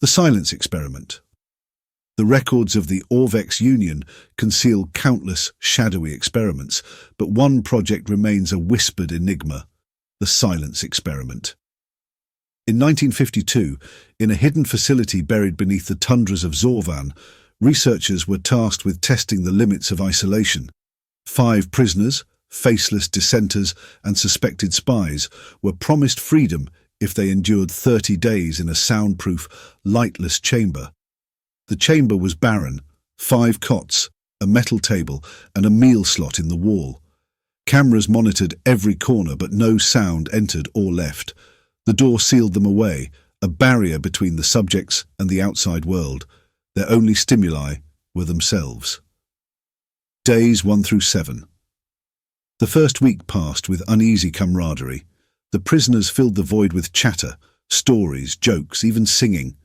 The silence experiment. The records of the Orvex Union conceal countless shadowy experiments, but one project remains a whispered enigma: the silence experiment. In 1952, in a hidden facility buried beneath the tundras of Zorvan, researchers were tasked with testing the limits of isolation. 5 prisoners, faceless dissenters, and suspected spies were promised freedom if they endured 30 days in a soundproof, lightless chamber. The chamber was barren: 5 cots, a metal table, and a meal slot in the wall. Cameras monitored every corner, but no sound entered or left. The door sealed them away, a barrier between the subjects and the outside world. Their only stimuli were themselves. Days 1 through 7. The first week passed with uneasy camaraderie. The prisoners filled the void with chatter, stories, jokes, even singing.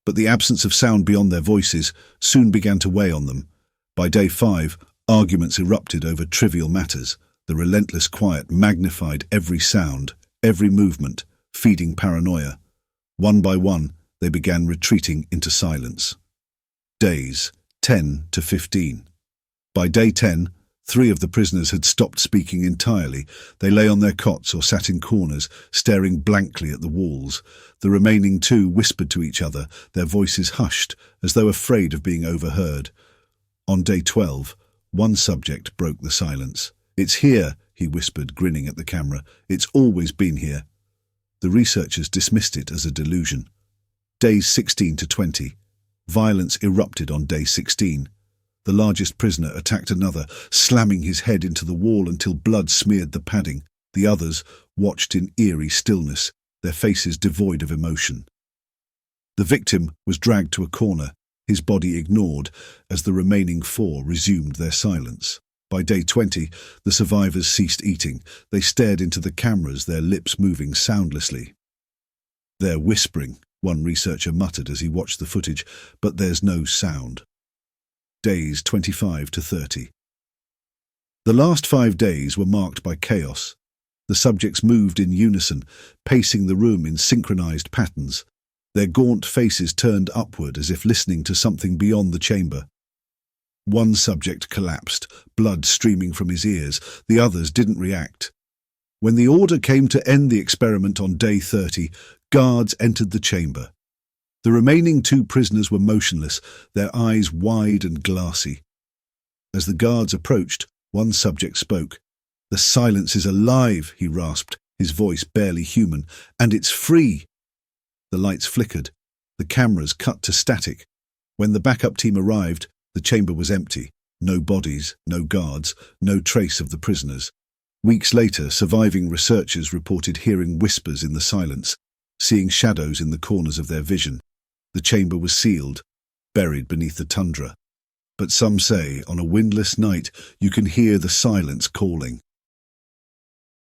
But the absence of sound beyond their voices soon began to weigh on them. By day 5, arguments erupted over trivial matters. The relentless quiet magnified every sound, every movement, feeding paranoia. One by one, they began retreating into silence. Days 10 to 15. By day 10, 3 of the prisoners had stopped speaking entirely. They lay on their cots or sat in corners, staring blankly at the walls. The remaining 2 whispered to each other, their voices hushed, as though afraid of being overheard. On day 12, one subject broke the silence. "It's here," he whispered, grinning at the camera. "It's always been here." The researchers dismissed it as a delusion. Days 16 to 20. Violence erupted on day 16. The largest prisoner attacked another, slamming his head into the wall until blood smeared the padding. The others watched in eerie stillness, their faces devoid of emotion. The victim was dragged to a corner, his body ignored, as the remaining 4 resumed their silence. By day 20, the survivors ceased eating. They stared into the cameras, their lips moving soundlessly. "They're whispering," one researcher muttered as he watched the footage, "but there's no sound." Days 25 to 30. The last 5 days were marked by chaos. The subjects moved in unison, pacing the room in synchronized patterns, their gaunt faces turned upward as if listening to something beyond the chamber. One subject collapsed, blood streaming from his ears. The others didn't react. When the order came to end the experiment on day 30, guards entered the chamber. The remaining 2 prisoners were motionless, their eyes wide and glassy. As the guards approached, one subject spoke. "The silence is alive," he rasped, his voice barely human, "and it's free." The lights flickered. The cameras cut to static. When the backup team arrived, the chamber was empty. No bodies, no guards, no trace of the prisoners. Weeks later, surviving researchers reported hearing whispers in the silence, seeing shadows in the corners of their vision. The chamber was sealed, buried beneath the tundra. But some say, on a windless night, you can hear the silence calling.